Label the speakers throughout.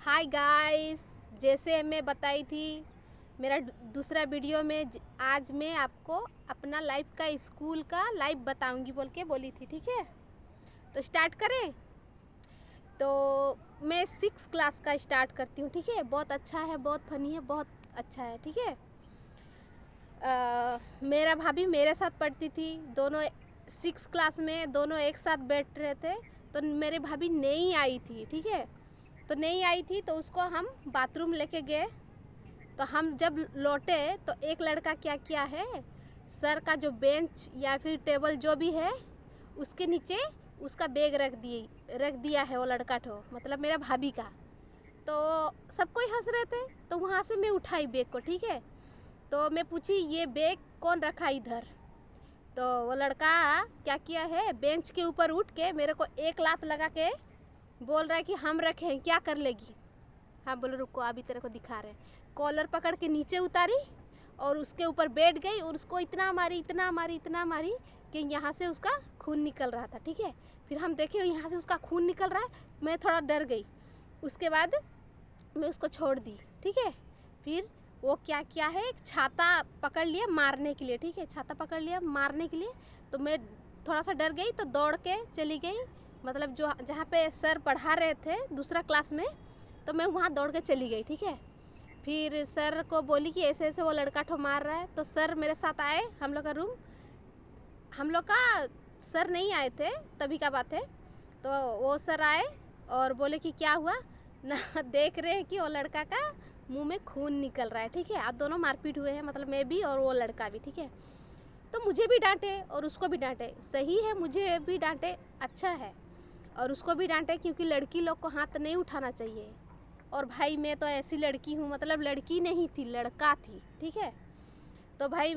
Speaker 1: Hi guys, जैसे मैं बताई थी मेरा दूसरा वीडियो में आज मैं आपको अपना लाइफ का स्कूल का लाइफ बताऊंगी बोल के बोली थी। ठीक है, तो स्टार्ट करें। तो मैं 6 क्लास का स्टार्ट करती हूँ। ठीक है, बहुत अच्छा है, बहुत फनी है, बहुत अच्छा है। ठीक है, मेरा भाभी मेरे साथ पढ़ती थी, दोनों 6 क्लास में दोनों एक साथ बैठ रहे थे। तो मेरे भाभी नहीं आई थी। ठीक है, तो नहीं आई थी तो उसको हम बाथरूम लेके गए। तो हम जब लौटे तो एक लड़का क्या किया है, सर का जो बेंच या फिर टेबल जो भी है उसके नीचे उसका बैग रख दिया है वो लड़का ठो, मतलब मेरा भाभी का। तो सब कोई हंस रहे थे, तो वहाँ से मैं उठाई बैग को। ठीक है, तो मैं पूछी ये बैग कौन रखा इधर। तो वो लड़का क्या किया है, बेंच के ऊपर उठ के मेरे को एक लात लगा के बोल रहा है कि हम रखे हैं, क्या कर लेगी। हाँ बोलो, रुको अभी तेरे को दिखा रहे हैं। कॉलर पकड़ के नीचे उतारी और उसके ऊपर बैठ गई और उसको इतना मारी इतना मारी इतना मारी कि यहाँ से उसका खून निकल रहा था। ठीक है, फिर हम देखे यहाँ से उसका खून निकल रहा है, मैं थोड़ा डर गई। उसके बाद मैं उसको छोड़ दी। ठीक है, फिर वो क्या किया है, एक छाता पकड़ लिया मारने के लिए। ठीक है, छाता पकड़ लिया मारने के लिए। तो मैं थोड़ा सा डर गई तो दौड़ के चली गई, मतलब जो जहाँ पे सर पढ़ा रहे थे दूसरा क्लास में, तो मैं वहाँ दौड़ के चली गई। ठीक है, फिर सर को बोली कि ऐसे ऐसे वो लड़का ठो मार रहा है। तो सर मेरे साथ आए हम लोग का रूम, हम लोग का सर नहीं आए थे तभी का बात है। तो वो सर आए और बोले कि क्या हुआ ना, देख रहे हैं कि वो लड़का का मुंह में खून निकल रहा है। ठीक है, आप दोनों मारपीट हुए हैं, मतलब मैं भी और वो लड़का भी। ठीक है, तो मुझे भी डांटे और उसको भी डांटे, सही है, मुझे भी डांटे अच्छा है, और उसको भी डांटे क्योंकि लड़की लोग को हाथ नहीं उठाना चाहिए। और भाई मैं तो ऐसी लड़की हूँ, मतलब लड़की नहीं थी लड़का थी। ठीक है, तो भाई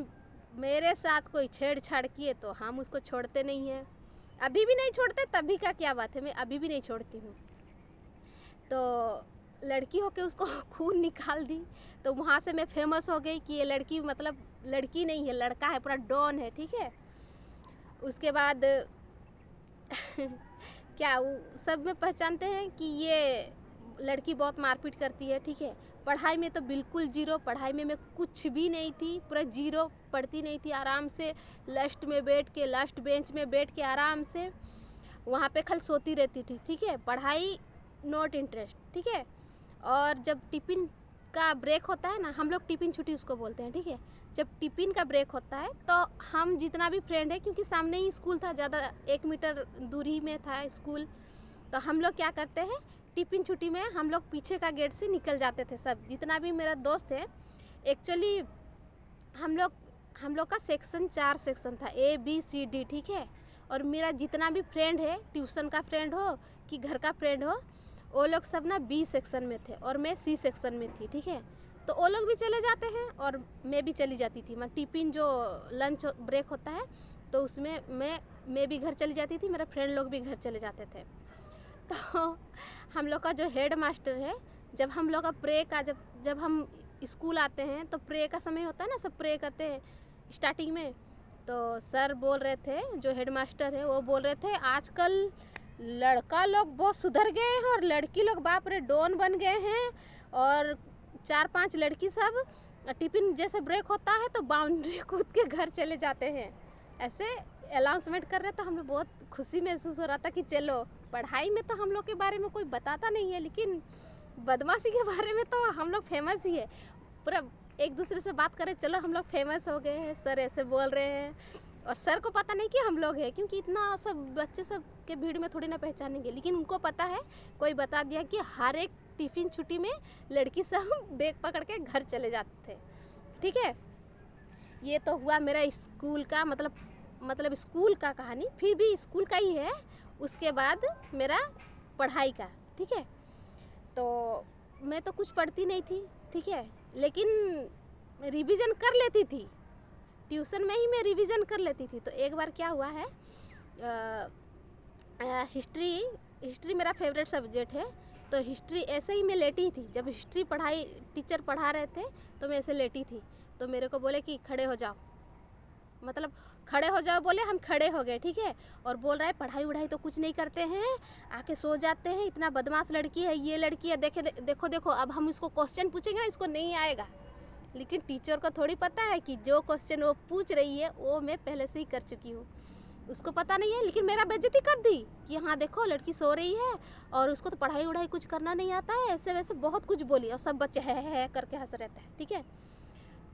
Speaker 1: मेरे साथ कोई छेड़छाड़ किए तो हम उसको छोड़ते नहीं हैं, अभी भी नहीं छोड़ते, तभी का क्या बात है, मैं अभी भी नहीं छोड़ती हूँ। तो लड़की होके उसको खून निकाल दी, तो वहाँ से मैं फेमस हो गई कि ये लड़की मतलब लड़की नहीं है, लड़का है, पूरा डॉन है। ठीक है, उसके बाद क्या सब में पहचानते हैं कि ये लड़की बहुत मारपीट करती है। ठीक है, पढ़ाई में तो बिल्कुल जीरो, पढ़ाई में मैं कुछ भी नहीं थी, पूरा जीरो, पढ़ती नहीं थी, आराम से लास्ट में बैठ के, लास्ट बेंच में बैठ के आराम से वहाँ पे खाली सोती रहती थी। ठीक है, पढ़ाई नॉट इंटरेस्ट। ठीक है, और जब टिफ़िन का ब्रेक होता है ना, हम लोग टिफ़िन छुट्टी उसको बोलते हैं। ठीक है, जब टिफ़िन का ब्रेक होता है तो हम जितना भी फ्रेंड है, क्योंकि सामने ही स्कूल था, ज़्यादा 1 मीटर दूरी में था स्कूल, तो हम लोग क्या करते हैं, टिफ़िन छुट्टी में हम लोग पीछे का गेट से निकल जाते थे सब, जितना भी मेरा दोस्त है। एक्चुअली हम लोग का सेक्शन 4 सेक्शन था, ABCD। ठीक है, और मेरा जितना भी फ्रेंड है, ट्यूशन का फ्रेंड हो कि घर का फ्रेंड हो, वो लोग सब ना B सेक्शन में थे और मैं C सेक्शन में थी। ठीक है, तो वो लोग भी चले जाते हैं और मैं भी चली जाती थी। मैं टिफ़िन जो लंच ब्रेक होता है तो उसमें मैं भी घर चली जाती थी, मेरे फ्रेंड लोग भी घर चले जाते थे। तो हम लोग का जो हेड मास्टर है, जब हम लोग का प्रे का जब हम स्कूल आते हैं तो प्रे का समय होता है ना, सब प्रे करते हैं स्टार्टिंग में। तो सर बोल रहे थे, जो हेड मास्टर है वो बोल रहे थे, आजकल लड़का लोग बहुत सुधर गए हैं और लड़की लोग बाप रे डॉन बन गए हैं, और 4-5 लड़की सब टिफ़िन जैसे ब्रेक होता है तो बाउंड्री कूद के घर चले जाते हैं, ऐसे अनाउंसमेंट कर रहे। तो हम लोग बहुत खुशी महसूस हो रहा था कि चलो, पढ़ाई में तो हम लोग के बारे में कोई बताता नहीं है, लेकिन बदमाशी के बारे में तो हम लोग फेमस ही है। पूरा एक दूसरे से बात करें, चलो हम लोग फेमस हो गए हैं, सर ऐसे बोल रहे हैं, और सर को पता नहीं कि हम लोग हैं, क्योंकि इतना सब बच्चे सब के भीड़ में थोड़ी ना पहचानेंगे, लेकिन उनको पता है, कोई बता दिया कि हर एक टिफ़िन छुट्टी में लड़की सब बैग पकड़ के घर चले जाते थे। ठीक है, ये तो हुआ मेरा स्कूल का, मतलब स्कूल का कहानी, फिर भी स्कूल का ही है। उसके बाद मेरा पढ़ाई का। ठीक है, तो मैं तो कुछ पढ़ती नहीं थी। ठीक है, लेकिन रिवीजन कर लेती थी, ट्यूशन में ही मैं रिवीजन कर लेती थी। तो एक बार क्या हुआ है, हिस्ट्री मेरा फेवरेट सब्जेक्ट है, तो हिस्ट्री ऐसे ही मैं लेटी थी, जब हिस्ट्री टीचर पढ़ा रहे थे तो मैं ऐसे लेटी थी, तो मेरे को बोले कि खड़े हो जाओ। मतलब खड़े हो जाओ बोले, हम खड़े हो गए, ठीक है। और बोल रहा है पढ़ाई वढ़ाई तो कुछ नहीं करते हैं, आके सो जाते हैं, इतना बदमाश लड़की है, ये लड़की है, देखो देखो अब हम इसको क्वेश्चन पूछेंगे ना, इसको नहीं आएगा। लेकिन टीचर को थोड़ी पता है कि जो क्वेश्चन वो पूछ रही है वो मैं पहले से ही कर चुकी हूँ, उसको पता नहीं है। लेकिन मेरा बेइज्जती कर दी कि हाँ देखो लड़की सो रही है और उसको तो पढ़ाई वढ़ाई कुछ करना नहीं आता है, ऐसे वैसे बहुत कुछ बोली। और सब बच्चे है करके हंस रहते हैं, ठीक है।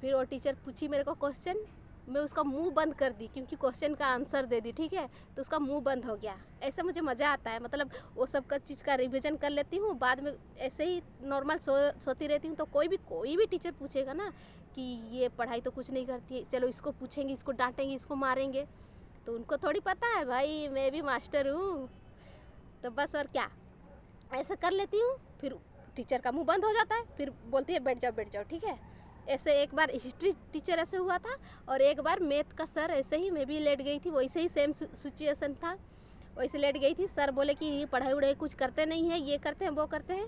Speaker 1: फिर वो टीचर पूछी मेरे को क्वेश्चन, मैं उसका मुंह बंद कर दी क्योंकि क्वेश्चन का आंसर दे दी, ठीक है। तो उसका मुंह बंद हो गया। ऐसे मुझे मज़ा आता है, मतलब वो सब का चीज़ का रिवीजन कर लेती हूँ, बाद में ऐसे ही नॉर्मल सोती रहती हूँ। तो कोई भी टीचर पूछेगा ना कि ये पढ़ाई तो कुछ नहीं करती है, चलो इसको पूछेंगे, इसको डांटेंगे, इसको मारेंगे, तो उनको थोड़ी पता है भाई मैं भी मास्टर हूँ। तो बस और क्या, ऐसे कर लेती हूँ। फिर टीचर का मुंह बंद हो जाता है, फिर बोलती है बैठ जाओ, ठीक है। ऐसे एक बार हिस्ट्री टीचर ऐसे हुआ था, और एक बार मैथ का सर ऐसे ही मैं भी लेट गई थी, वैसे ही सेम सिचुएशन था, वैसे लेट गई थी। सर बोले कि ये पढ़ाई वढ़ाई कुछ करते नहीं है, ये करते हैं वो करते हैं।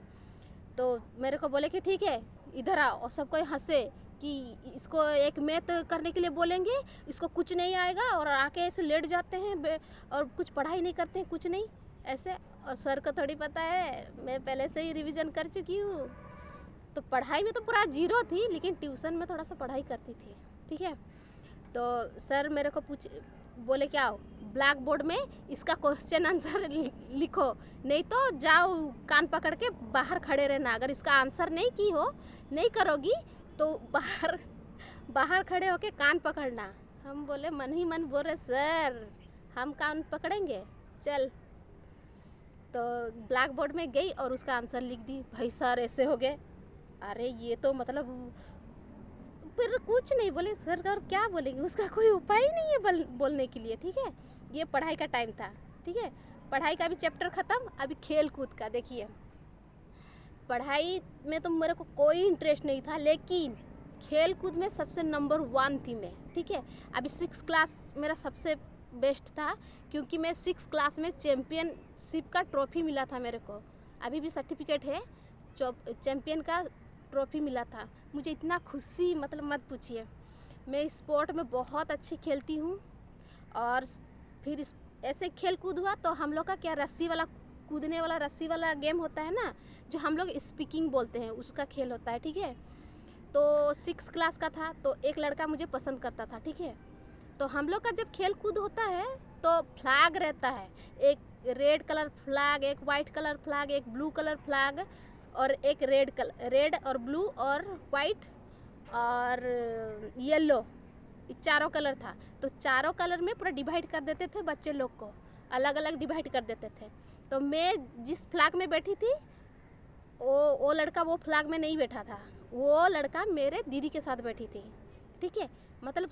Speaker 1: तो मेरे को बोले कि ठीक है इधर आओ, और सबको हंसे कि इसको एक मैथ करने के लिए बोलेंगे, इसको कुछ नहीं आएगा, और आके ऐसे लेट जाते हैं और कुछ पढ़ाई नहीं करते हैं, कुछ नहीं ऐसे। और सर को थोड़ी पता है मैं पहले से ही रिवीजन कर चुकी हूँ। तो पढ़ाई में तो पूरा जीरो थी, लेकिन ट्यूशन में थोड़ा सा पढ़ाई करती थी, ठीक है। तो सर मेरे को बोले क्या हो, ब्लैक बोर्ड में इसका क्वेश्चन आंसर लिखो, नहीं तो जाओ कान पकड़ के बाहर खड़े रहना, अगर इसका आंसर नहीं करोगी तो बाहर खड़े होके कान पकड़ना। हम बोले मन ही मन बोल रहे सर हम कान पकड़ेंगे, चल। तो ब्लैक बोर्ड में गई और उसका आंसर लिख दी। भाई सर ऐसे हो गए, अरे ये तो मतलब, फिर कुछ नहीं बोले सर, और क्या बोलेंगे, उसका कोई उपाय ही नहीं है बोलने के लिए, ठीक है। ये पढ़ाई का टाइम था, ठीक है। पढ़ाई का भी चैप्टर ख़त्म, अभी खेल कूद का देखिए। पढ़ाई में तो मेरे को कोई इंटरेस्ट नहीं था, लेकिन खेल कूद में सबसे नंबर 1 थी मैं, ठीक है। अभी 6 क्लास मेरा सबसे बेस्ट था, क्योंकि मैं 6 क्लास में चैम्पियनशिप का ट्रॉफी मिला था मेरे को, अभी भी सर्टिफिकेट है, चैम्पियन का ट्रॉफी मिला था। मुझे इतना खुशी, मतलब मत पूछिए। मैं स्पोर्ट में बहुत अच्छी खेलती हूँ। और फिर ऐसे खेल कूद हुआ तो हम लोग का क्या, कूदने वाला रस्सी वाला गेम होता है ना, जो हम लोग स्पीकिंग बोलते हैं, उसका खेल होता है, ठीक है। तो 6 क्लास का था, तो एक लड़का मुझे पसंद करता था, ठीक है। तो हम लोग का जब खेल कूद होता है तो फ्लैग रहता है, एक रेड कलर फ्लैग, एक वाइट कलर फ्लैग, एक ब्लू कलर फ्लैग, और एक रेड और ब्लू और वाइट और येलो, चारों कलर था। तो चारों कलर में पूरा डिवाइड कर देते थे बच्चे लोग को, अलग अलग डिवाइड कर देते थे। तो मैं जिस फ्लैग में बैठी थी वो लड़का वो फ्लैग में नहीं बैठा था, वो लड़का मेरे दीदी के साथ बैठी थी, ठीक है। मतलब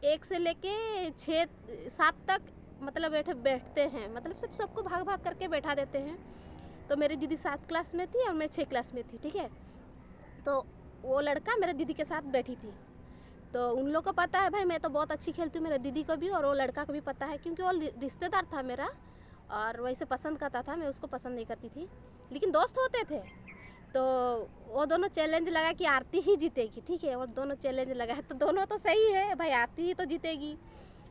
Speaker 1: 1 से लेके 6-7 तक मतलब बैठते हैं, मतलब सबको भाग भाग करके बैठा देते हैं। तो मेरी दीदी 7 क्लास में थी और मैं 6 क्लास में थी, ठीक है। तो वो लड़का मेरे दीदी के साथ बैठी थी। तो उन लोग को पता है भाई मैं तो बहुत अच्छी खेलती हूँ, मेरे दीदी को भी और वो लड़का को भी पता है, क्योंकि वो रिश्तेदार था मेरा और वैसे पसंद करता था, मैं उसको पसंद नहीं करती थी, लेकिन दोस्त होते थे। तो वो दोनों चैलेंज लगा कि आरती ही जीतेगी, ठीक है। और दोनों चैलेंज लगा है तो दोनों तो सही है भाई, आरती ही तो जीतेगी।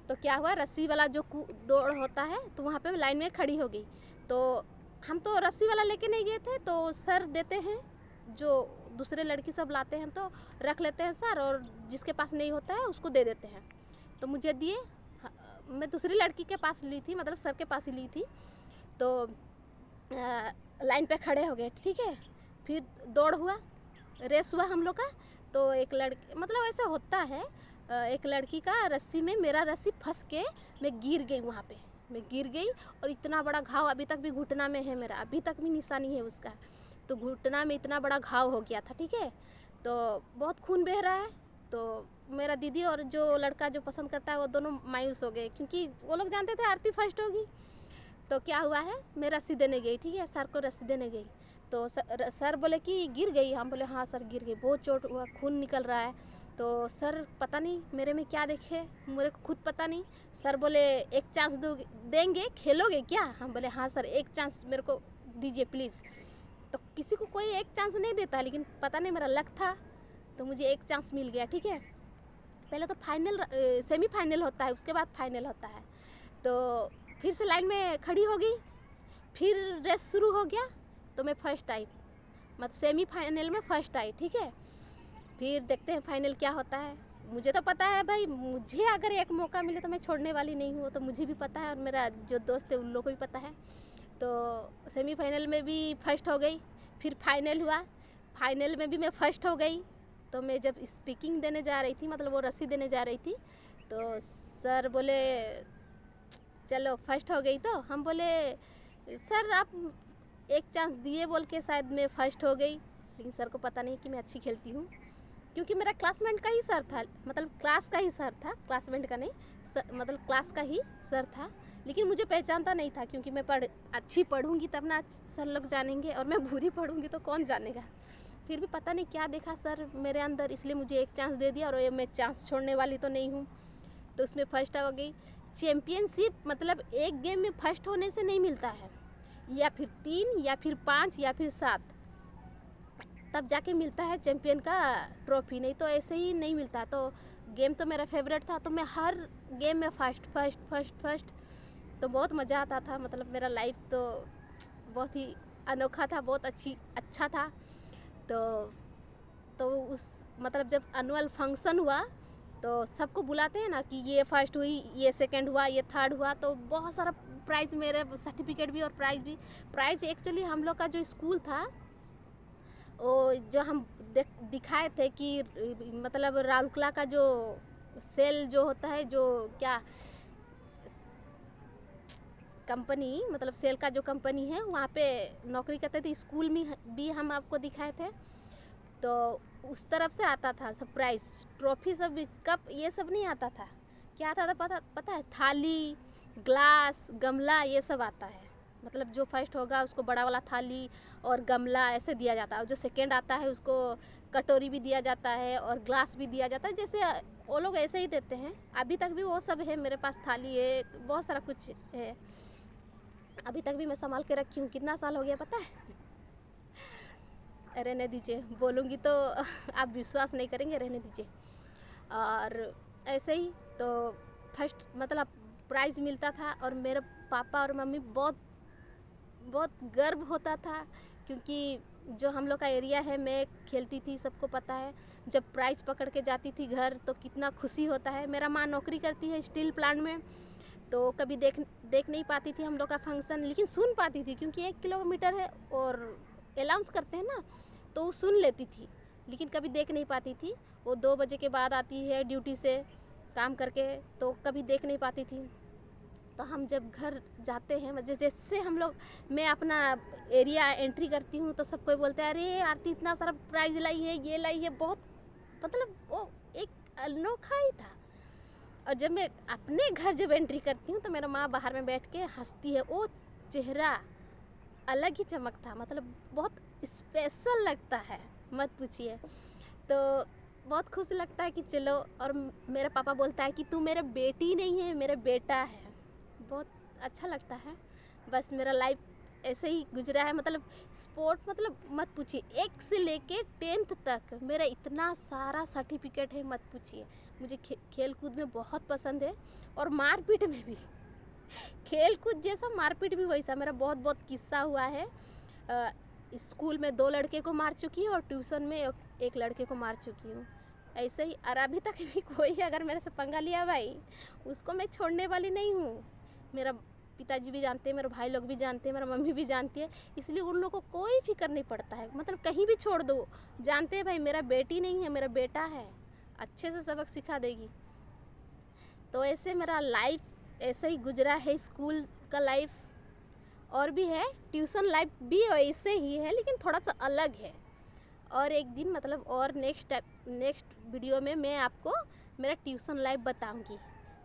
Speaker 1: तो क्या हुआ, रस्सी वाला जो दौड़ होता है तो वहाँ पे लाइन में खड़ी हो गई। तो हम तो रस्सी वाला लेके नहीं गए थे, तो सर देते हैं, जो दूसरे लड़की सब लाते हैं तो रख लेते हैं सर, और जिसके पास नहीं होता है उसको दे देते हैं। तो मुझे दिए, मैं दूसरी लड़की के पास ली थी, मतलब सर के पास ही ली थी। तो लाइन पे खड़े हो गए, ठीक है। फिर दौड़ हुआ, रेस हुआ हम लोग का। तो एक लड़की, मतलब ऐसा होता है, एक लड़की का रस्सी में, मेरा रस्सी फंस के मैं गिर गई, वहाँ पे मैं गिर गई और इतना बड़ा घाव अभी तक भी घुटना में है मेरा, अभी तक भी निशानी है उसका। तो घुटना में इतना बड़ा घाव हो गया था, ठीक है। तो बहुत खून बह रहा है। तो मेरा दीदी और जो लड़का जो पसंद करता है वो दोनों मायूस हो गए, क्योंकि वो लोग जानते थे आरती फर्स्ट होगी। तो क्या हुआ है, मैं रस्सी देने गई, ठीक है, सर को रस्सी देने गई। तो सर बोले कि गिर गई, हम बोले हाँ सर गिर गई, बहुत चोट हुआ, खून निकल रहा है। तो सर पता नहीं मेरे में क्या देखे, मेरे को खुद पता नहीं। सर बोले एक चांस देंगे, खेलोगे क्या? हम बोले हाँ सर एक चांस मेरे को दीजिए प्लीज़। तो किसी को कोई एक चांस नहीं देता, लेकिन पता नहीं मेरा लक था तो मुझे एक चांस मिल गया, ठीक है। पहले तो सेमीफाइनल होता है, उसके बाद फाइनल होता है। तो फिर से लाइन में खड़ी हो गई, फिर रेस शुरू हो गया, तो मैं फर्स्ट आई, मतलब सेमीफाइनल में फर्स्ट आई, ठीक है। फिर देखते हैं फाइनल क्या होता है। मुझे तो पता है भाई, मुझे अगर एक मौका मिले तो मैं छोड़ने वाली नहीं हूँ, तो मुझे भी पता है और मेरा जो दोस्त है उन लोगों को भी पता है। तो सेमीफाइनल में भी फर्स्ट हो गई, फिर फाइनल हुआ, फाइनल में भी मैं फर्स्ट हो गई। तो मैं जब स्पीकिंग देने जा रही थी, मतलब वो रस्सी देने जा रही थी, तो सर बोले चलो फर्स्ट हो गई। तो हम बोले सर आप एक चांस दिए बोल के शायद मैं फर्स्ट हो गई, लेकिन सर को पता नहीं कि मैं अच्छी खेलती हूँ, क्योंकि मेरा क्लासमेट का ही सर था, मतलब क्लास का ही सर था, क्लासमेट का नहीं मतलब क्लास का ही सर था। लेकिन मुझे पहचानता नहीं था, क्योंकि मैं अच्छी पढ़ूंगी तब ना सर लोग जानेंगे, और मैं बुरी पढ़ूंगी तो कौन जानेगा। फिर भी पता नहीं क्या देखा सर मेरे अंदर, इसलिए मुझे एक चांस दे दिया, और ये मैं चांस छोड़ने वाली तो नहीं हूँ। तो उसमें फर्स्ट हो गई। चैम्पियनशिप मतलब एक गेम में फर्स्ट होने से नहीं मिलता है, या फिर 3 या फिर 5 या फिर 7, तब जाके मिलता है चैम्पियन का ट्रॉफी, नहीं तो ऐसे ही नहीं मिलता। तो गेम तो मेरा फेवरेट था, तो मैं हर गेम में फर्स्ट। तो बहुत मज़ा आता था, मतलब मेरा लाइफ तो बहुत ही अनोखा था, बहुत अच्छा था। तो उस मतलब जब एनुअल फंक्शन हुआ तो सबको बुलाते हैं ना कि ये फर्स्ट हुई, ये सेकंड हुआ, ये थर्ड हुआ, तो बहुत सारा प्राइज़, मेरे सर्टिफिकेट भी और प्राइज़ एक्चुअली हम लोग का जो स्कूल था वो जो हम दिखाए थे कि मतलब राउरकेला का जो सेल जो होता है, जो क्या कंपनी, मतलब सेल का जो कंपनी है, वहाँ पे नौकरी करते थे। स्कूल में भी हम आपको दिखाए थे, तो उस तरफ से आता था सब प्राइज़, ट्रॉफी सब, कप, ये सब नहीं आता था। क्या आता था पता है? थाली, ग्लास, गमला, ये सब आता है। मतलब जो फर्स्ट होगा उसको बड़ा वाला थाली और गमला ऐसे दिया जाता है, और जो सेकंड आता है उसको कटोरी भी दिया जाता है और ग्लास भी दिया जाता है। जैसे वो लोग ऐसे ही देते हैं, अभी तक भी वो सब है मेरे पास, थाली है, बहुत सारा कुछ है, अभी तक भी मैं संभाल के रखी हूँ। कितना साल हो गया पता है? रहने दीजिए, बोलूँगी तो आप विश्वास नहीं करेंगे, रहने दीजिए। और ऐसे ही तो फर्स्ट मतलब प्राइज़ मिलता था, और मेरे पापा और मम्मी बहुत गर्व होता था, क्योंकि जो हम लोग का एरिया है, मैं खेलती थी, सबको पता है। जब प्राइज़ पकड़ के जाती थी घर तो कितना खुशी होता है। मेरा माँ नौकरी करती है स्टील प्लांट में, तो कभी देख नहीं पाती थी हम लोग का फंक्शन, लेकिन सुन पाती थी, क्योंकि 1 किलोमीटर है और अनाउंस करते हैं ना, तो वो सुन लेती थी, लेकिन कभी देख नहीं पाती थी। वो 2 बजे के बाद आती है ड्यूटी से काम करके, तो कभी देख नहीं पाती थी। तो हम जब घर जाते हैं, जैसे हम लोग, मैं अपना एरिया एंट्री करती हूँ तो सब कोई बोलते हैं अरे आरती इतना सारा प्राइज़ लाई है, ये लाई है, बहुत मतलब वो एक अनोखा ही था। और जब मैं अपने घर जब एंट्री करती हूँ तो मेरा माँ बाहर में बैठ के हंसती है, वो चेहरा अलग ही चमक था, मतलब बहुत स्पेशल लगता है, मत पूछिए। तो बहुत खुश लगता है कि चलो, और मेरा पापा बोलता है कि तू मेरा बेटी नहीं है, मेरा बेटा है। बहुत अच्छा लगता है। बस मेरा लाइफ ऐसे ही गुजरा है, मतलब स्पोर्ट, मतलब मत पूछिए, 1 से लेके 10th तक मेरा इतना सारा सर्टिफिकेट है, मत पूछिए। मुझे खेल कूद में बहुत पसंद है, और मारपीट में भी खेल कूद जैसा मारपीट भी वैसा। मेरा बहुत किस्सा हुआ है। स्कूल में 2 लड़के को मार चुकी हूँ, और ट्यूशन में एक लड़के को मार चुकी हूँ, ऐसे ही। और अभी तक भी कोई अगर मेरे से पंगा लिया भाई, उसको मैं छोड़ने वाली नहीं हूँ। मेरा पिताजी भी जानते हैं, मेरे भाई लोग भी जानते हैं, मेरा मम्मी भी जानती है, इसलिए उन लोगों को कोई फिक्र नहीं पड़ता है। मतलब कहीं भी छोड़ दो, जानते हैं भाई मेरा बेटी नहीं है, मेरा बेटा है, अच्छे से सबक सिखा देगी। तो ऐसे मेरा लाइफ ऐसे ही गुजरा है, स्कूल का लाइफ, और भी है ट्यूशन लाइफ भी ऐसे ही है, लेकिन थोड़ा सा अलग है। और एक दिन मतलब और नेक्स्ट वीडियो में मैं आपको मेरा ट्यूशन लाइफ बताऊंगी।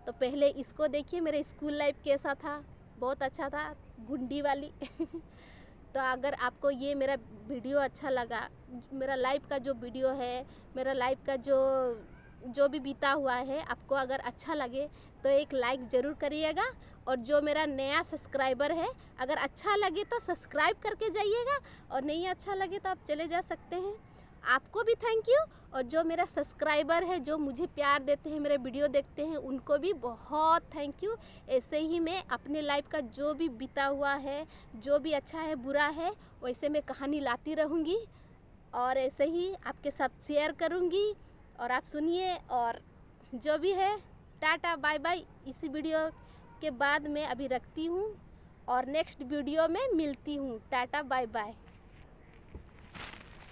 Speaker 1: तो पहले इसको देखिए, मेरा स्कूल लाइफ कैसा था, बहुत अच्छा था, गुंडी वाली। तो अगर आपको ये मेरा वीडियो अच्छा लगा, मेरा लाइफ का जो वीडियो है, मेरा लाइफ का जो भी बीता हुआ है, आपको अगर अच्छा लगे तो एक लाइक ज़रूर करिएगा। और जो मेरा नया सब्सक्राइबर है, अगर अच्छा लगे तो सब्सक्राइब करके जाइएगा, और नहीं अच्छा लगे तो आप चले जा सकते हैं। आपको भी थैंक यू, और जो मेरा सब्सक्राइबर है, जो मुझे प्यार देते हैं, मेरे वीडियो देखते हैं, उनको भी बहुत थैंक यू। ऐसे ही मैं अपने लाइफ का जो भी बीता हुआ है, जो भी अच्छा है बुरा है, वैसे मैं कहानी लाती रहूँगी और ऐसे ही आपके साथ शेयर करूँगी और आप सुनिए। और जो भी है, टाटा बाय बाय। इसी वीडियो के बाद मैं अभी रखती हूँ और नेक्स्ट वीडियो में मिलती हूँ। Tata bye bye.